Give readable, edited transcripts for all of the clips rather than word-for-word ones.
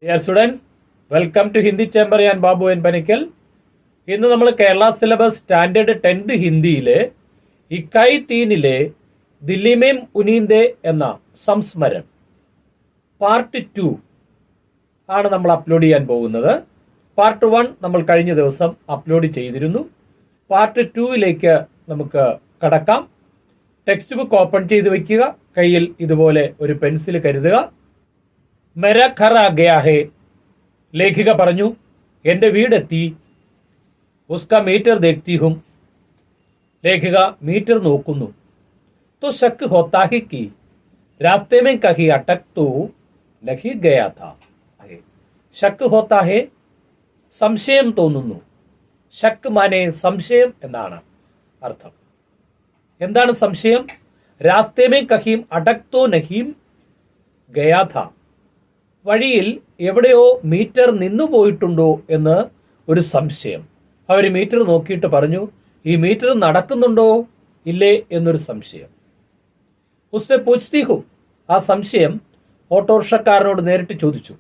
Dear students, welcome to Hindi Chamber. ഞാൻ Babu N Panikkal. ഇന്ന് നമ്മൾ കേരള സിലബസ് സ്റ്റാൻഡേർഡ് 10th ഹിന്ദിയിലെ ഇക്കായി 3-ലെ ദില്ലി മേം ഉനീന്ദെ എന്ന സംസ്മരൺ പാർട്ട് 2 ആണ് നമ്മൾ അപ്ലോഡ് ചെയ്യാൻ പോകുന്നത്. പാർട്ട് 1 നമ്മൾ കഴിഞ്ഞ ദിവസം അപ്ലോഡ് ചെയ്തിരുന്നു. പാർട്ട് 2ലേക്ക് നമുക്ക് കടക്കാം. ടെക്സ്റ്റ് ബുക്ക് ഓപ്പൺ ചെയ്ത് വയ്ക്കുക. കയ്യിൽ ഇതുപോലെ ഒരു പെൻസിൽ കരുതുക. मेरा घर आ गया है. ലേഖിക പറഞ്ഞു, എൻ്റെ വീടെത്തി. ഉസ്കാ മീറ്റർ देखती हूं. ലേഖിക മീറ്റർ നോക്കുന്നു. तो शक होता है कि रास्ते में कहीं अटक तो नहीं गया था. ഷക്ക് होता है, സംശയം തോന്നുന്നു. ഷക്ക് മാനെ സംശയം എന്നാണ് അർത്ഥം. എന്താണ് സംശയം? രാസ്തേ മേ കഹീം അടക് തോ നഹീം ഗയാ ഥാ. വഴിയിൽ എവിടെയോ മീറ്റർ നിന്നുപോയിട്ടുണ്ടോ എന്ന് ഒരു സംശയം. അവർ മീറ്റർ നോക്കിയിട്ട് പറഞ്ഞു, ഈ മീറ്റർ നടക്കുന്നുണ്ടോ ഇല്ലേ എന്നൊരു സംശയം. ഉസ്സെ പൂച്ച്തി ഹും. ആ സംശയം ഓട്ടോറിക്ഷക്കാരനോട് നേരിട്ട് ചോദിച്ചു.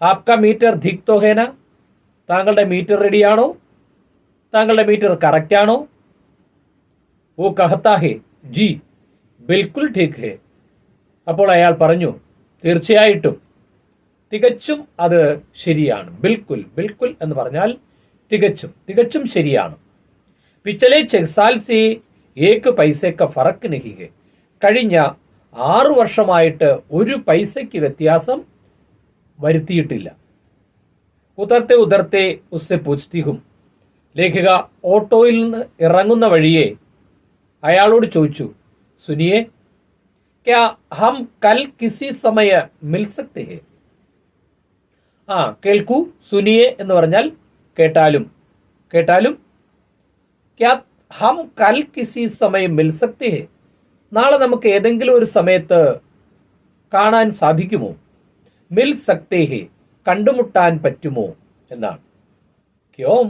ആപ്കാ മീറ്റർ ധിക് തോ ഹേന. താങ്കളുടെ മീറ്റർ റെഡിയാണോ? താങ്കളുടെ മീറ്റർ കറക്റ്റ് ആണോ? ഓ കഹത്താ ഹേ ജി ബിൽക്കുൽ ഠീക് ഹേ. അപ്പോൾ അയാൾ പറഞ്ഞു, തീർച്ചയായിട്ടും തികച്ചും അത് ശരിയാണ്. ബിൽക്കുൽ, ബിൽക്കുൽ എന്ന് പറഞ്ഞാൽ തികച്ചും, തികച്ചും ശരിയാണ്. പിച്ചലെ 6 സാൽ സേ ഏക് പൈസയ്ക്ക് ഫറക്ക് നഹി ഹെ. കഴിഞ്ഞ 6 വർഷമായിട്ട് ഒരു പൈസയ്ക്ക് വ്യത്യാസം വരുത്തിയിട്ടില്ല. ഉതർത്തെ ഉതർത്തെ ഉസ്സെ പൂച്ച്തി ഹും. ലേഖിക ഓട്ടോയിൽ നിന്ന് ഇറങ്ങുന്ന വഴിയെ അയാളോട് ചോദിച്ചു, സുനിയെ ക്യാ ഹം കൽ കിസി സമയ മിൽ സക്തേ ഹെ. കേൾക്കൂ. സുനിയെ എന്ന് പറഞ്ഞാൽ കേട്ടാലും, കേട്ടാലും. ക്യാ ഹം കൽ കിസി സമയം മിൽ സക്തേ ഹെ. നാളെ നമുക്ക് ഏതെങ്കിലും ഒരു സമയത്ത് കാണാൻ സാധിക്കുമോ? മിൽ സക്തേ ഹെ, കണ്ടുമുട്ടാൻ പറ്റുമോ എന്നാണ്. ക്യോം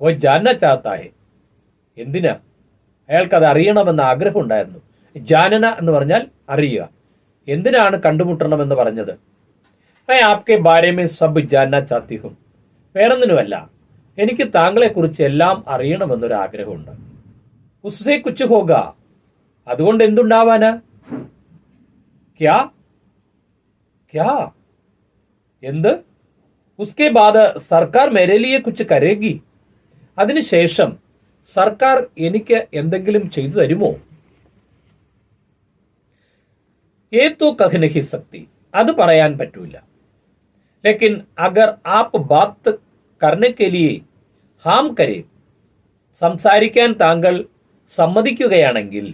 വോ ജാനന ചാഹത്താ ഹെ. എന്തിനാ? അയാൾക്കത് അറിയണമെന്ന് ആഗ്രഹം ഉണ്ടായിരുന്നു. ജാനന എന്ന് പറഞ്ഞാൽ അറിയുക. എന്തിനാണ് കണ്ടുമുട്ടണമെന്ന് പറഞ്ഞത്? मैं आपके बारे में सब जानना चाहती हूं. വേറൊന്നിനുമല്ല, എനിക്ക് താങ്കളെ കുറിച്ച് എല്ലാം അറിയണമെന്നൊരു ആഗ്രഹമുണ്ട്. ഉസ്സേ കുച്ച് ഹോഗ. അതുകൊണ്ട് എന്തുണ്ടാവാനാ? ക്യാ ക്യാ എന്ത്? ഉസ്കെ ബാദ് സർക്കാർ മേരെ ലിയെ കുച്ച് കരേഗി. അതിനുശേഷം സർക്കാർ എനിക്ക് എന്തെങ്കിലും ചെയ്തു തരുമോ? ഏ തോ കഹ് നഹി സക്തി. അത് പറയാൻ പറ്റൂല. लेकिन अगर आप बात करने के लिए ഹാം കരേ. സംസാരിക്കാൻ താങ്കൾ സമ്മതിക്കുകയാണെങ്കിൽ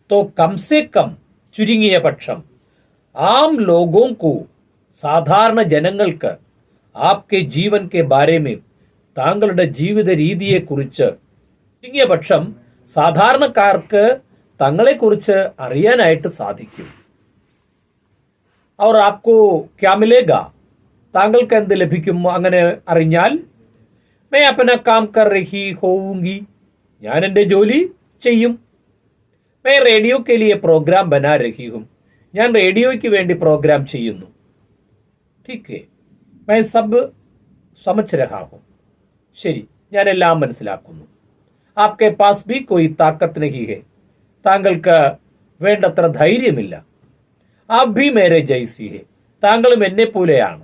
तो कम से कम ചുരുങ്ങിയ പക്ഷം ആം ലോഗോं को സാധാരണ ജനങ്ങൾക്ക് ആപ്കെ ജീവൻ കെ ബാരെ മേ താങ്കളുടെ ജീവിത രീതിയെക്കുറിച്ച് ചുരുങ്ങിയ പക്ഷം സാധാരണക്കാർക്ക് തങ്ങളെക്കുറിച്ച് അറിയാനായിട്ട് സാധിക്കും. और आपको क्या मिलेगा. താങ്കൾക്ക് എന്ത് ലഭിക്കും അങ്ങനെ അറിഞ്ഞാൽ? मैं अपना काम कर रही होऊंगी. ഞാൻ എൻ്റെ ജോലി ചെയ്യും. मैं रेडियो के लिए प्रोग्राम बना रही हूं. ഞാൻ റേഡിയോയ്ക്ക് വേണ്ടി പ്രോഗ്രാം ചെയ്യുന്നു. ठीक है, मैं सब समझ रहा हूं. ശരി, ഞാൻ എല്ലാം മനസ്സിലാക്കുന്നു. आपके पास भी कोई ताकत नहीं है. താങ്കൾക്ക് വേണ്ടത്ര ധൈര്യമില്ല. आप भी मेरे जैसी है. താങ്കളും എന്നെ പോലെയാണ്.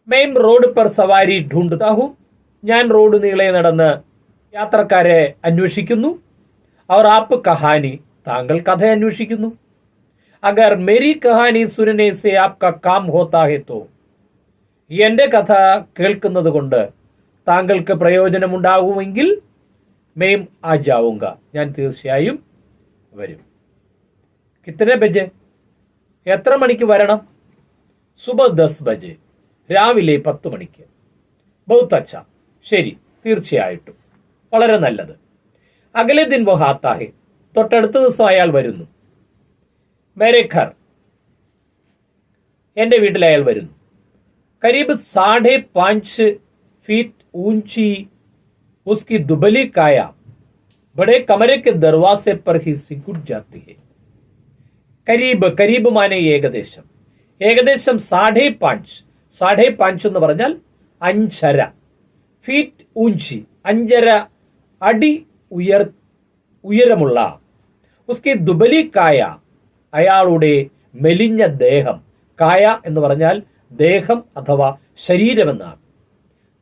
मैं रोड पर सवारी ढूंढता हूं. ഞാൻ റോഡ് നീളെ നടന്ന് യാത്രക്കാരെ അന്വേഷിക്കുന്നു. और आप कहानी. താങ്കൾ കഥ അന്വേഷിക്കുന്നു. अगर मेरी कहानी सुनने से आपका काम होता है तो. എൻ്റെ കഥ കേൾക്കുന്നത് കൊണ്ട് താങ്കൾക്ക് പ്രയോജനമുണ്ടാകുമെങ്കിൽ मैं आ जाऊंगा. ഞാൻ തീർച്ചയായും വരും. कितने बजे. എത്ര മണിക്ക് വരണം? സുബഹ് 10 ബജെ. രാവിലെ 10 മണിക്ക്. ബഹുത് അച്ഛാ. ശരി, തീർച്ചയായിട്ടും, വളരെ നല്ലത്. അഗലെ ദിൻ വോ ആത്താ ഹെ. തൊട്ടടുത്ത ദിവസം അയാൾ വരുന്നു. മേരെ ഘർ. എൻ്റെ വീട്ടിൽ അയാൾ വരുന്നു. കരീബ് 5.5 ഫീറ്റ് ഊഞ്ചി ഉസ്കി ദുബലി കായ ബഡേ കമരെ കെ ദർവാസെ പർ ഹി സികുട് ജാത്തി ഹെ. കരീബ്, കരീബ് മാനെ ഏകദേശം. ഏകദേശം 5.5 5.5 എന്ന് പറഞ്ഞാൽ 5.5 ഫീറ്റ് ഊഞ്ചി, 5.5 അടി ഉയരമുള്ള ഉസ്കി ദുബലി കായ, അയാളുടെ മെലിഞ്ഞ ദേഹം. കായ എന്ന് പറഞ്ഞാൽ ദേഹം അഥവാ ശരീരമെന്നാണ്.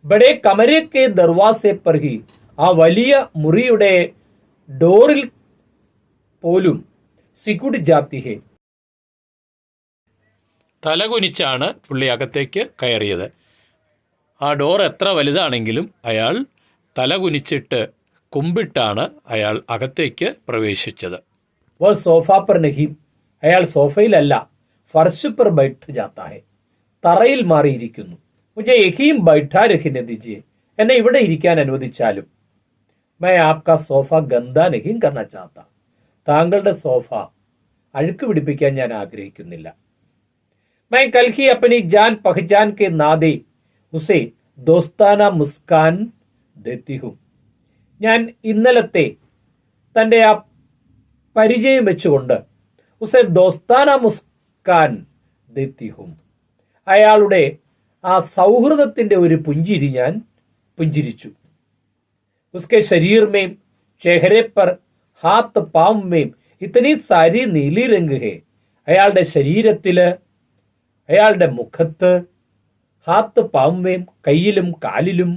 ബഡേ കമരയ്ക്ക് ദർവാസെ പർ ഹി, ആ വലിയ മുറിയുടെ ഡോറിൽ പോലും സികുഡ് ജാത്തി ഹെ, തലകുനിച്ചാണ് പുള്ളി അകത്തേക്ക് കയറിയത്. ആ ഡോർ എത്ര വലുതാണെങ്കിലും അയാൾ തലകുനിച്ചിട്ട് കുമ്പിട്ടാണ് അയാൾ അകത്തേക്ക് പ്രവേശിച്ചത്. വ സോഫ പർ നഹീം, അയാൾ സോഫയിലല്ല, ഫർശ് പർ ബൈഠ് ജാത്താ ഹെ, തറയിൽ മാറിയിരിക്കുന്നു. മുझे യഹീം ബൈഠാ രഖിനെ ദീജിയെ, എന്നെ ഇവിടെ ഇരിക്കാൻ അനുവദിച്ചാലും. मैं आपका സോഫ ഗന്ദാ നഹീം കർണ ചാത്ത, താങ്കളുടെ സോഫ അഴുക്ക് പിടിപ്പിക്കാൻ ഞാൻ ആഗ്രഹിക്കുന്നില്ല. मैं कल ही अपनी जान पहचान के नादे उसे दोस्ताना मुस्कान देती हूँ, ഞാൻ ഇന്നലത്തെ തൻ്റെ ആ പരിചയം വെച്ചുകൊണ്ട് ഉസെ ദോസ്താന മുസ്കാൻ ദേത്തി ഹും, അയാളുടെ ആ സൗഹൃദത്തിൻ്റെ ഒരു പുഞ്ചിരി ഞാൻ പുഞ്ചിരിച്ചു. ഉസ്കെ ശരീർ മേം ചെഹരെ പർ ഹാത്ത് പാം മേം ഇത്തനി സാരി നീലി രംഗ് ഹേ, അയാളുടെ ശരീരത്തില്, അയാളുടെ മുഖത്ത്, ഹാത്ത് പാമ്പേം കയ്യിലും കാലിലും,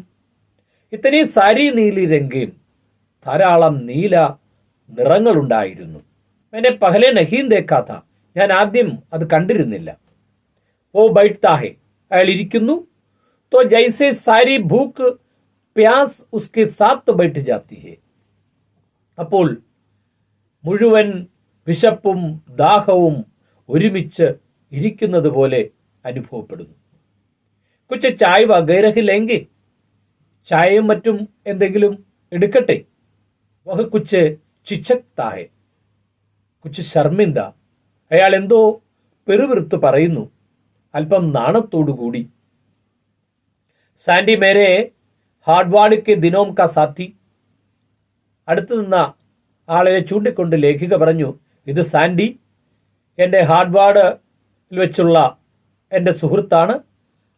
ഇത്തനെ സാരി നീലി രംഗേം ധാരാളം നീല നിറങ്ങളുണ്ടായിരുന്നു. എന്നെ പഹലെ നഹീം ദേക്കാത്ത, ഞാൻ ആദ്യം അത് കണ്ടിരുന്നില്ല. ഓ ബൈഠ്താഹെ, അയാൾ ഇരിക്കുന്നു. തോ ജൈസെ സാരി ഭൂക്ക് പ്യാസ് ഉസ്കെ സാത്ത് ബൈഠ് ജാത്തി ഹെ, അപ്പോൾ മുഴുവൻ വിശപ്പും ദാഹവും ഒരുമിച്ച് ഇരിക്കുന്നത് പോലെ അനുഭവപ്പെടുന്നു. കുച്ച് ചായ വഗൈരഹില്ലെങ്കിൽ, ചായയും മറ്റും എന്തെങ്കിലും എടുക്കട്ടെ. വഹ് കുച്ച് ചിച്ചക്താഹെ, കുച്ച് ശർമിന്ദ, അയാൾ എന്തോ പെറുവിറുത്ത് പറയുന്നു, അല്പം നാണത്തോടുകൂടി. സാൻഡി മേരെ ഹാർഡ്വാർഡ് കെ ദിനോം കാ സാത്തി, അടുത്തു നിന്ന ആളെ ചൂണ്ടിക്കൊണ്ട് ലേഖിക പറഞ്ഞു, ഇത് സാൻഡി എൻ്റെ ഹാർഡ്വാർഡ് വെച്ചുള്ള എൻ്റെ സുഹൃത്താണ്.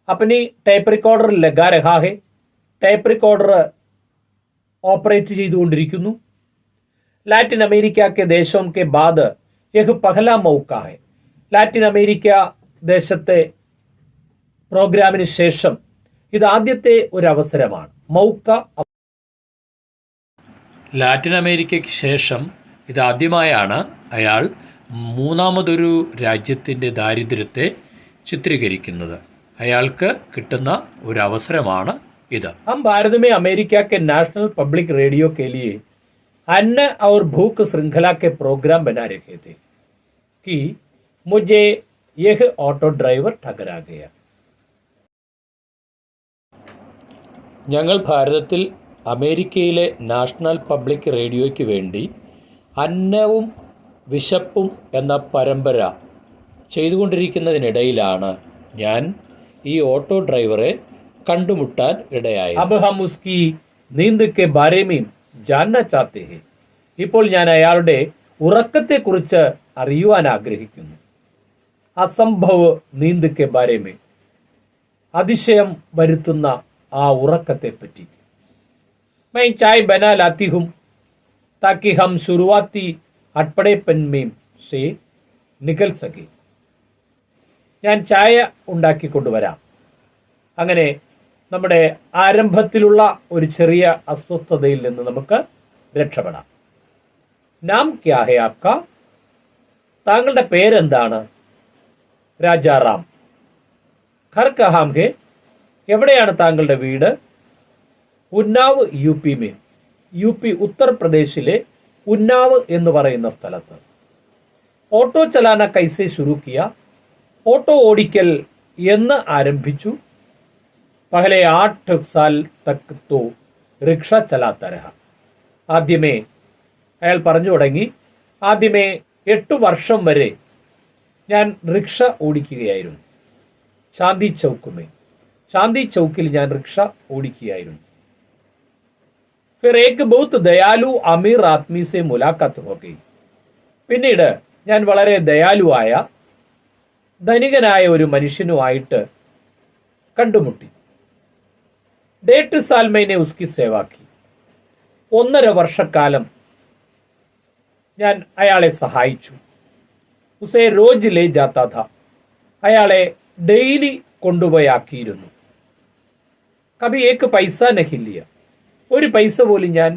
അപ്പനി ടേപ്പ് റിക്കോർഡർ ലഗാ രഹാ ഹെ, ടേപ്പ് റിക്കോർഡർ ഓപ്പറേറ്റ് ചെയ്തുകൊണ്ടിരിക്കുന്നു. ലാറ്റിൻ അമേരിക്ക കെ ദേശോം കെ ബാദ് യഹ് പഹല മൗക്ക ഹെ, ലാറ്റിൻ അമേരിക്ക ദേശത്തെ പ്രോഗ്രാമിന് ശേഷം ഇത് ആദ്യത്തെ ഒരു അവസരമാണ്. മൗക്ക, ലാറ്റിൻ അമേരിക്കയ്ക്ക് ശേഷം ഇതാദ്യമായാണ് അയാൾ മൂന്നാമതൊരു രാജ്യത്തിൻ്റെ ദാരിദ്ര്യത്തെ ചിത്രീകരിക്കുന്നത്. അയാൾക്ക് കിട്ടുന്ന ഒരു അവസരമാണ് ഇത്. हम भारत में अमेरिका के नेशनल पब्लिक रेडियो के लिए अन्न और भूख श्रृंखला के प्रोग्राम बना रखे थे कि मुझे यह ऑटो ड्राइवर ठगरा गया. ഞങ്ങൾ ഭാരതത്തിൽ അമേരിക്കയിലെ നാഷണൽ പബ്ലിക് റേഡിയോയ്ക്ക് വേണ്ടി അന്നവും വിശപ്പും എന്ന പരമ്പര ചെയ്തുകൊണ്ടിരിക്കുന്നതിനിടയിലാണ് ഞാൻ ഈ ഓട്ടോ ഡ്രൈവറെ കണ്ടുമുട്ടാൻ ഇടയായി. അബ് ഹം ഉസ്കി നീന്ദ് കെ ബാരെ മേം ജാനന ചാഹത്തെ ഹെ, ഇപ്പോൾ ഞാൻ അയാളുടെ ഉറക്കത്തെക്കുറിച്ച് അറിയുവാൻ ആഗ്രഹിക്കുന്നു. അസംഭവ് നീന്ദ് കെ ബാരെ മേം, അതിശയം വരുത്തുന്ന ആ ഉറക്കത്തെപ്പറ്റി. मैं चाय बना लाती हूँ ताकि हम शुरुआती अटपड़ेपन में से निकल सके. ഞാൻ ചായ ഉണ്ടാക്കി കൊണ്ടുവരാം, അങ്ങനെ നമ്മുടെ ആരംഭത്തിലുള്ള ഒരു ചെറിയ അസ്വസ്ഥതയിൽ നിന്ന് നമുക്ക് രക്ഷപ്പെടാം. നാം ക്യാ ഹെ ആപ്ക, താങ്കളുടെ പേരെന്താണ്? രാജാറാം. ഘർ കഹാം ഹെ, എവിടെയാണ് താങ്കളുടെ വീട്? Unnao U P may, U P ഉത്തർപ്രദേശിലെ ഉന്നാവ് എന്ന് പറയുന്ന സ്ഥലത്ത്. ഓട്ടോ ചലാന കൈസെ ശുരു കിയ, ഓട്ടോ ഓടിക്കൽ എന്ന് ആരംഭിച്ചു. പഹലെ 8 സാൽ തക് തോ റിക്ഷ ചലാത്ത രഹ, ആദ്യമേ അയാൾ പറഞ്ഞു തുടങ്ങി, ആദ്യമേ 8 വർഷം വരെ ഞാൻ റിക്ഷ ഓടിക്കുകയായിരുന്നു. ചാന്ദി ചൗക്കുമേ, ചാന്ദി ചൗക്കിൽ ഞാൻ റിക്ഷ ഓടിക്കുകയായിരുന്നു. फिर एक बहुत दयालु अमीर आदमी से मुलाकात हो गई. പിന്നീട് ഞാൻ വളരെ ദയാലുവായ ധനികനായ ഒരു മനുഷ്യനുമായിട്ട് കണ്ടുമുട്ടി. 1.5 साल मैंने उसकी सेवा की. 1.5 വർഷക്കാലം ഞാൻ അയാളെ സഹായിച്ചു. ഉസേ റോജ് ലേ ജാത്താ ഥാ. അയാളെ ഡെയിലി കൊണ്ടുപോയി ആക്കിയിരുന്നു. കഭി ഏക്ക് പൈസ നഹി ലിയ. ഒരു പൈസ പോലും ഞാൻ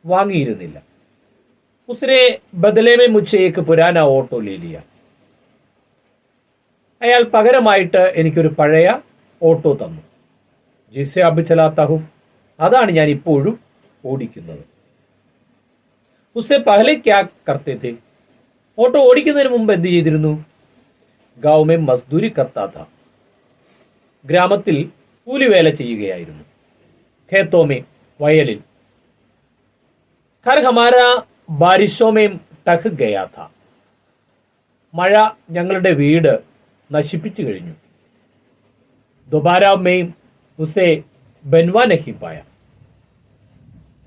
വാങ്ങിയിരുന്നില്ല. ഉസ്നെ ബദലേ മേ മുझे ഏക്ക് പുരാന ഓട്ടോ ലേ ലിയ. അയാൾ പകരമായിട്ട് എനിക്കൊരു പഴയ ഓട്ടോ തന്നു. ജിസെ അബ് ചലാത്താ ഹൂം. അതാണ് ഞാൻ ഇപ്പോഴും ഓടിക്കുന്നത്. ഉസ്സെ പഹലെ ക്യാ കർത്തെ थे. ഓട്ടോ ഓടിക്കുന്നതിന് മുമ്പ് എന്ത് ചെയ്തിരുന്നു? ഗാവ് മേ മസ്ദൂരി കർത്താ ഥാ. ഗ്രാമത്തിൽ കൂലിവേല ചെയ്യുകയായിരുന്നു. ഖേത്തോ മേ, വയലിൽ. ഘർ ഹമാരാ ബാരിശോ മേ ടഹ് ഗയാ ഥാ. മഴ ഞങ്ങളുടെ വീട് നശിപ്പിച്ചു കഴിഞ്ഞു. ദുബാരാ മേം ഉസേ ബൻവാ നഹി പായ.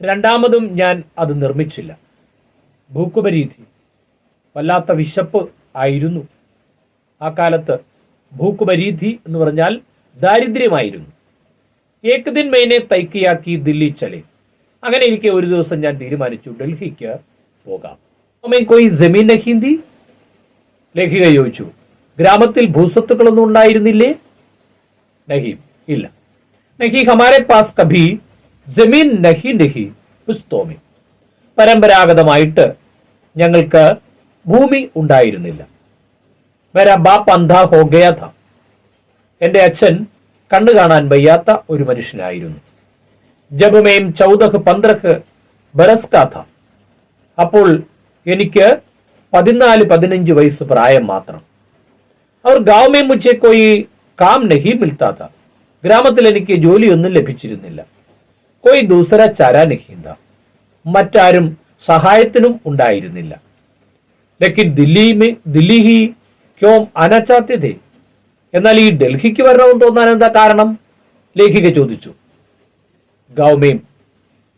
രണ്ടാമതും ഞാൻ അത് നിർമ്മിച്ചില്ല. ഭൂക്കുപരീതി, വല്ലാത്ത വിശപ്പ് ആയിരുന്നു ആ കാലത്ത്. ഭൂക്കുപരീതി എന്ന് പറഞ്ഞാൽ ദാരിദ്ര്യമായിരുന്നു. ഏക് ദിൻ മൈനെ തൈക്കിയാക്കി ദില്ലി ചലെ. അങ്ങനെ എനിക്ക് ഒരു ദിവസം ഞാൻ തീരുമാനിച്ചു ഡൽഹിക്ക് പോകാം. കോയി ജമീൻ നഹീന്തി. ലേഖിക ചോദിച്ചു, ഗ്രാമത്തിൽ ഭൂസ്വത്തുക്കളൊന്നും ഉണ്ടായിരുന്നില്ലേ? നഹീം, ഇല്ല. നഹി ഹമാരെ പാസ് കഭി ജമീൻ നഹി നഹി പുസ്തോമി. പരമ്പരാഗതമായിട്ട് ഞങ്ങൾക്ക് ഭൂമി ഉണ്ടായിരുന്നില്ല. മേരാ ബാപ്പ് അന്ധാ ഹോ ഗയാ ഥാ. എന്റെ അച്ഛൻ കണ്ണു കാണാൻ വയ്യാത്ത ഒരു മനുഷ്യനായിരുന്നു. ജബ് മേം 14-15 ബരസ് കാ ഥാ. അപ്പോൾ എനിക്ക് 14-15 വയസ്സ് പ്രായം മാത്രം. അവർ ഗാവ് മേ മുझे कोई काम नहीं मिलता था. ഗ്രാമത്തിൽ എനിക്ക് ജോലിയൊന്നും ലഭിച്ചിരുന്നില്ല. कोई दूसरा चारा नहीं था. മറ്റാരും സഹായത്തിനും ഉണ്ടായിരുന്നില്ല. ലേക്കിൻ ദില്ലി ഹി ക്യോം ആനാ ചാഹത്തെ थे. എന്നാൽ ഈ ഡൽഹിക്ക് വരണമെന്ന് തോന്നാൻ എന്താ കാരണം? ലേഖിക ചോദിച്ചു. ഗാവ് മേം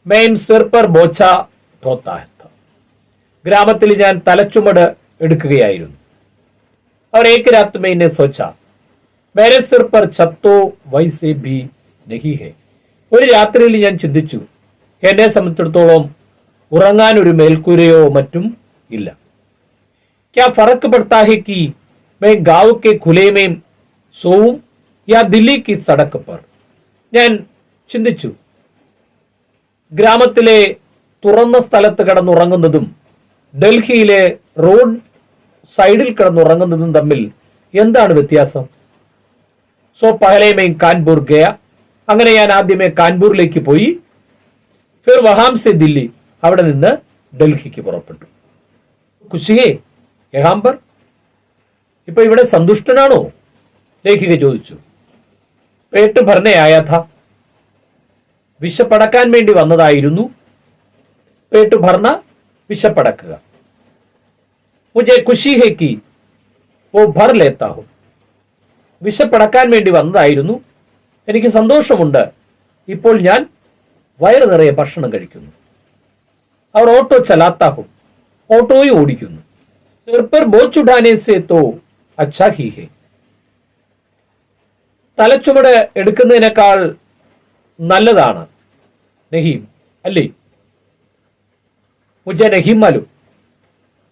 മേം സിർ പർ ബോച്ച ധോത്താ था. ഗ്രാമത്തിൽ ഞാൻ തലച്ചുമട് എടുക്കുകയായിരുന്നു. और एक रात मैंने सोचा मेरे सिर पर छत तो वैसे भी नहीं है. ഒരു രാത്രിയിൽ ഞാൻ ചിന്തിച്ചു, എന്നെ സംബന്ധിച്ചിടത്തോളം ഉറങ്ങാൻ ഒരു മേൽക്കൂരയോ മറ്റും ഇല്ല. क्या फर्क पड़ता है कि मैं गांव के खुले में सोऊं या दिल्ली की सड़क पर. ഞാൻ ചിന്തിച്ചു, ഗ്രാമത്തിലെ തുറന്ന സ്ഥലത്ത് കിടന്നുറങ്ങുന്നതും ഡൽഹിയിലെ റോഡ് സൈഡിൽ കിടന്നുറങ്ങുന്നതും തമ്മിൽ എന്താണ് വ്യത്യാസം? So പഹലെ may Kanpur Gaya. അങ്ങനെ ഞാൻ ആദ്യമേ കാൻപൂരിലേക്ക് പോയി. ഫിർ വഹാം സെ ദില്ലി. അവിടെ നിന്ന് ഡൽഹിക്ക് പുറപ്പെട്ടു. ഖുഷിയേ യഹാം പർ. ഇപ്പൊ ഇവിടെ സന്തുഷ്ടനാണോ? ലേഖിക ചോദിച്ചു. പേട്ട് ഭർണേ ആയാ ഥാ. വിശപ്പടക്കാൻ വേണ്ടി വന്നതായിരുന്നു. പേട്ട് ഭർണ, വിശപ്പടക്കുക. മുझे खुशी है कि वो भर लेता हूं. വിശപ്പടക്കാൻ വേണ്ടി വന്നതായിരുന്നു. എനിക്ക് സന്തോഷമുണ്ട്, ഇപ്പോൾ ഞാൻ വയറ് നിറയെ ഭക്ഷണം കഴിക്കുന്നു. അവർ ഓട്ടോ ചലാത്താ ഹും. ഓട്ടോയും ഓടിക്കുന്നു. സിർ പർ ബോझ ഉഠാനെ സെ തോ അച്ഛാ ഹി ഹെ. തലച്ചുമട് എടുക്കുന്നതിനേക്കാൾ നല്ലതാണ്. നഹീം, അല്ലേ? മുझे नहीं मालूम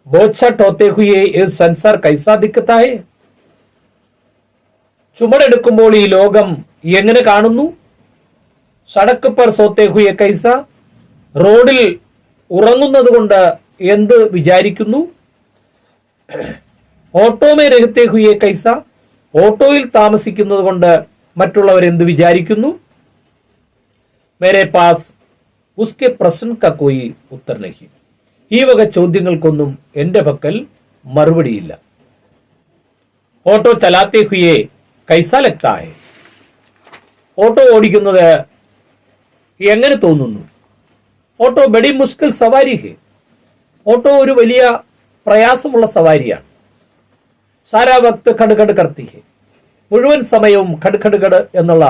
बोझ ढोते हुए ये संसार कैसा दिखता है. ചുമടെടുക്കുമ്പോൾ ഈ ലോകം എങ്ങനെ കാണുന്നു? സടക്ക് പർ സോത്തെ ഹുയെ കൈസ. റോഡിൽ ഉറങ്ങുന്നത് കൊണ്ട് എന്ത് വിചാരിക്കുന്നു? ഓട്ടോമേ രഹത്തെ ഹുയെ കൈസ. ഓട്ടോയിൽ താമസിക്കുന്നത് കൊണ്ട് മറ്റുള്ളവർ എന്ത് വിചാരിക്കുന്നു? മേരെ പാസ് ഉസ്കെ പ്രശ്ന കാ കോയി ഉത്തർ നഹി. ഈ വക ചോദ്യങ്ങൾക്കൊന്നും എന്റെ പക്കൽ മറുപടിയില്ല. ഓട്ടോ ചലാത്തെ ഹുയെ കൈസ ലഗ്താ ഹെ. ഓട്ടോ ഓടിക്കുന്നത് എങ്ങനെ തോന്നുന്നു? ഓട്ടോ ബഡി മുഷ്കിൽ സവാരി ഹെ. ഓട്ടോ ഒരു വലിയ പ്രയാസമുള്ള സവാരിയാണ്. സാരാ വക്ത് ഖഡ് കർത്തി ഹെ. മുഴുവൻ സമയവും ഖഡ് എന്നുള്ള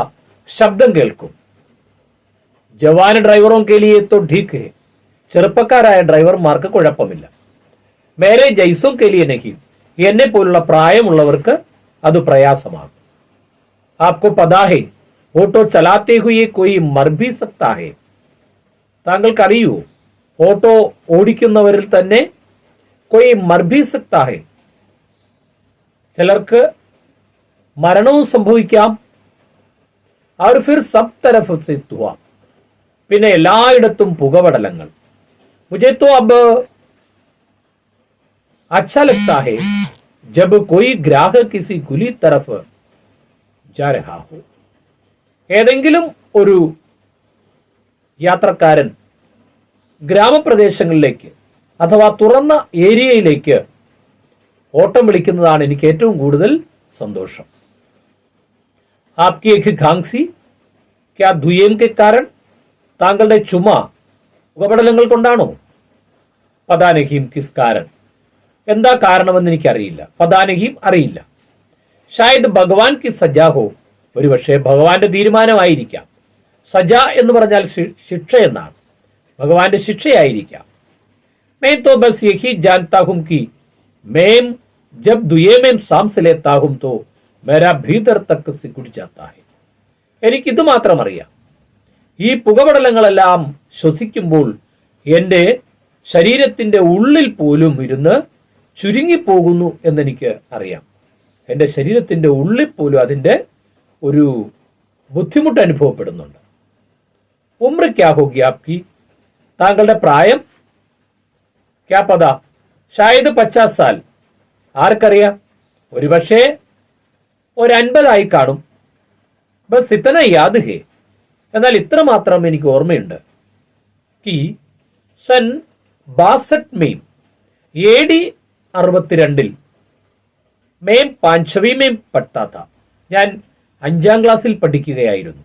ശബ്ദം കേൾക്കും. ജവാൻ ഡ്രൈവറോ കെ ലിയെ തോ ഠീക് ഹെ. ചെറുപ്പക്കാരായ ഡ്രൈവർമാർക്ക് കുഴപ്പമില്ല. മേരെ ജൈസോ കെ ലിയെ നഹി. എന്നെ പോലുള്ള പ്രായമുള്ളവർക്ക് അത് പ്രയാസമാകും. आपको पता है ഓട്ടോ ചലാത്തെ ഹുയെ കോയി മർ ഭി സക്താ ഹെ. താങ്കൾക്ക് അറിയൂ, ഓട്ടോ ഓടിക്കുന്നവരിൽ തന്നെ കോയി മർ ഭി സക്താ ഹെ, ചിലർക്ക് മരണവും സംഭവിക്കാം. और फिर सब तरफ से धुआं, പിന്നെ എല്ലായിടത്തും പുകപടലങ്ങൾ. मुझे तो अब अच्छा लगता है जब कोई ग्राहक किसी खुली तरफ जा रहा हो. ഏതെങ്കിലും ഒരു യാത്രക്കാരൻ ഗ്രാമപ്രദേശങ്ങളിലേക്ക് അഥവാ തുറന്ന ഏരിയയിലേക്ക് ഓട്ടം വിളിക്കുന്നതാണ് എനിക്ക് ഏറ്റവും കൂടുതൽ സന്തോഷം. आपकी एक खांसी क्या धुएं के कारण? താങ്കളുടെ ചുമ പുകപടലങ്ങൾ കൊണ്ടാണോ? പതാനഹീം കിസ് കാരൻ, എന്താ കാരണമെന്ന് എനിക്കറിയില്ല. പതാനഹീം അറിയില്ല. ഷായത് ഭഗവാൻ കി സജാ ഹോ, ഒരുപക്ഷെ ഭഗവാന്റെ തീരുമാനമായിരിക്കാം. സജ എന്ന് പറഞ്ഞാൽ ശിക്ഷ എന്നാണ്. ഭഗവാന്റെ ശിക്ഷയായിരിക്കാം. मैं तो बस यही जानता हूं कि मैं जब दुए में सांस लेता हूं तो मेरा भीतर तक सिकुड़ जाता है. എനിക്കിത് മാത്രം അറിയാം, ഈ പുകപടലങ്ങളെല്ലാം ശ്വസിക്കുമ്പോൾ എൻ്റെ ശരീരത്തിൻ്റെ ഉള്ളിൽ പോലും ഇരുന്ന് ചുരുങ്ങിപ്പോകുന്നു എന്നെനിക്ക് അറിയാം. എൻ്റെ ശരീരത്തിൻ്റെ ഉള്ളിൽ പോലും അതിൻ്റെ ഒരു ബുദ്ധിമുട്ട് അനുഭവപ്പെടുന്നുണ്ട്. ഉമ്ര ക്യാ ഹോഗി ആപ്കി, താങ്കളുടെ പ്രായം? ക്യാ പത, ഷായത് 50 സാൽ, ആർക്കറിയാം, ഒരുപക്ഷെ ഒരു 50 കാണും. ബസ് ഇത്തന യാദ് ഹേ, എന്നാൽ ഇത്ര മാത്രം എനിക്ക് ഓർമ്മയുണ്ട്. കി സൻ 62 മെയിം, AD 62 മേം 5वीं में പഠിത്താ था, ഞാൻ 5ാം ക്ലാസ്സിൽ പഠിക്കുകയായിരുന്നു.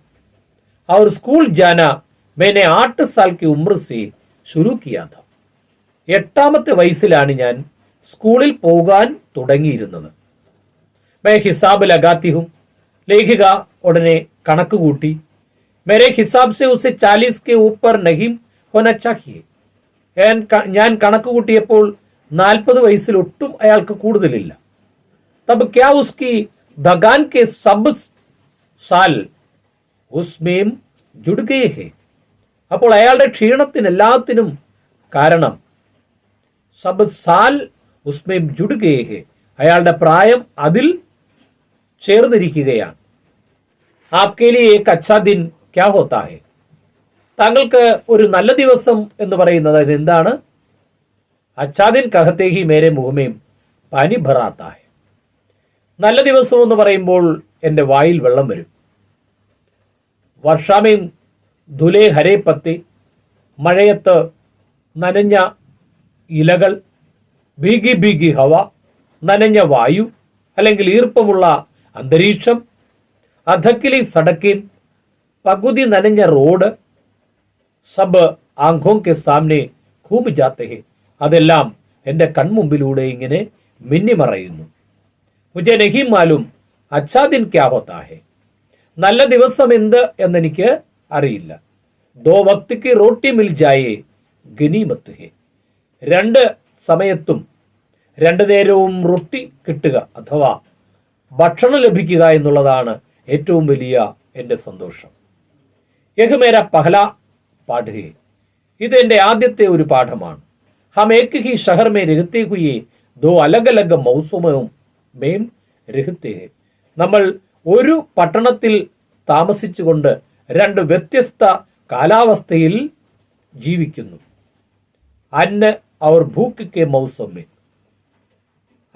और स्कूल जाना मैंने 8 साल की उम्र से शुरू किया था. 8ാമത്തെ വയസ്സിലാണ് ഞാൻ സ്കൂളിൽ പോകാൻ തുടങ്ങിയിരുന്നത്. मैं हिसाब लगाती हूँ, ലേഖിക ഉടനെ കണക്ക് കൂട്ടി. मेरे हिसाब से उसे 40 के ऊपर नहीं होना चाहिए. ഞാൻ കണക്ക് കൂട്ടിയപ്പോൾ 40 വയസ്സിൽ ഒട്ടും അയാൾക്ക് കൂടുതലില്ല. तब क्या उसकी दगान के सब साल उसमें जुड़ गए हैं. അപ്പോൾ അയാളുടെ ക്ഷീണത്തിന് എല്ലാത്തിനും കാരണം സബ് സാൽ ഉസ്മേം ജുഡ് ഗയേ ഹെ, അയാളുടെ പ്രായം അതിൽ ചേർന്നിരിക്കുകയാണ്. ആപ്കെ ലിയേ ഏക് അച്ഛാ ദിൻ ക്യാ ഹോത്താ ഹെ, താങ്കൾക്ക് ഒരു നല്ല ദിവസം എന്ന് പറയുന്നത് എന്താണ്? അച്ഛാ ദിൻ കഹത്തെ ഹി മേരെ മുഹമേം പാനി ഭറാത്താ ഹെ, നല്ല ദിവസം എന്ന് പറയുമ്പോൾ എൻ്റെ വായിൽ വെള്ളം വരും. വർഷാമേം ധുലേ ഹരേ പത്തി, മഴയത്ത് നനഞ്ഞ ഇലകൾ, ഭീഗി ഭീഗി ഹവ, നനഞ്ഞ വായു അല്ലെങ്കിൽ ഈർപ്പമുള്ള അന്തരീക്ഷം, അധക്കിലി സടക്കിൻ, പകുതി നനഞ്ഞ റോഡ്, സബ് ആംഖോं के सामने ഘൂം ജാത്തെ ഹെ, അതെല്ലാം എൻ്റെ കൺമുമ്പിലൂടെ ഇങ്ങനെ മിന്നിമറയുന്നു. മുझे नहीं मालूम अच्छा दिन क्या होता है, നല്ല ദിവസം എന്ത് എന്നെനിക്ക് അറിയില്ല. ദോ വക്ത് കി റോട്ടി മിൽ ജായേ ഗനീമത്ത് ഹെ, 2 സമയത്തും 2 നേരവും റൊട്ടി കിട്ടുക അഥവാ ഭക്ഷണം ലഭിക്കുക എന്നുള്ളതാണ് ഏറ്റവും വലിയ എൻ്റെ സന്തോഷം. യഹ് മേരാ പഹല പാഠ് ഹെ, ഇത് എൻ്റെ ആദ്യത്തെ ഒരു പാഠമാണ്. ഹം ഏക് ഹി ഷഹർ മേ രഹത്തെ ഹുയേ ദോ അലഗ് അലഗ് മൗസമോം മേം രഹത്തെ ഹെ, നമ്മൾ ഒരു പട്ടണത്തിൽ താമസിച്ചുകൊണ്ട് 2 വ്യത്യസ്ത കാലാവസ്ഥയിൽ ജീവിക്കുന്നു. അന്ന അവർ ഭൂക്ക് കെ മൗസമേ,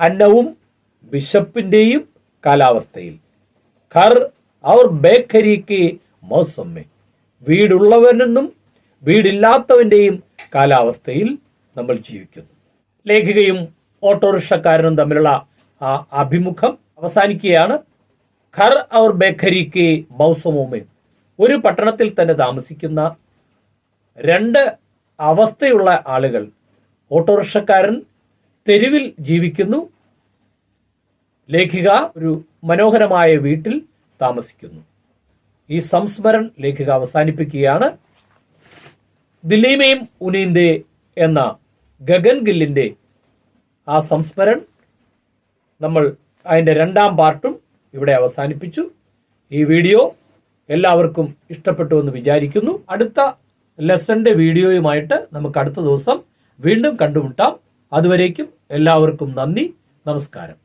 അന്നവും വിശപ്പിന്റെയും കാലാവസ്ഥയിൽ. ഘർ അവർ ബേഖരി കെ മൗസമേ, വീടുള്ളവനെന്നും വീടില്ലാത്തവന്റെയും കാലാവസ്ഥയിൽ നമ്മൾ ജീവിക്കുന്നു. ലേഖികയും ഓട്ടോറിക്ഷക്കാരനും തമ്മിലുള്ള ആ അഭിമുഖം അവസാനിക്കുകയാണ്. ഘർ ഔർ ബേഖരി കെ മൗസമോമേ, ഒരു പട്ടണത്തിൽ തന്നെ താമസിക്കുന്ന 2 അവസ്ഥയുള്ള ആളുകൾ. ഓട്ടോറിക്ഷക്കാരൻ തെരുവിൽ ജീവിക്കുന്നു, ലേഖിക ഒരു മനോഹരമായ വീട്ടിൽ താമസിക്കുന്നു. ഈ സംസ്മരൺ ലേഖിക അവസാനിപ്പിക്കുകയാണ്. ദില്ലീമേം ഉനീന്ദേ എന്ന ഗഗൻ ഗില്ലിന്റെ ആ സംസ്മരൺ നമ്മൾ അതിൻ്റെ 2ാം പാർട്ടും ഇവിടെ അവസാനിപ്പിച്ചു. ഈ വീഡിയോ എല്ലാവർക്കും ഇഷ്ടപ്പെട്ടു എന്ന് വിചാരിക്കുന്നു. അടുത്ത ലെസന്റെ വീഡിയോയുമായിട്ട് നമുക്ക് അടുത്ത ദിവസം വീണ്ടും കണ്ടുമുട്ടാം. അതുവരേക്കും എല്ലാവർക്കും നന്ദി, നമസ്കാരം.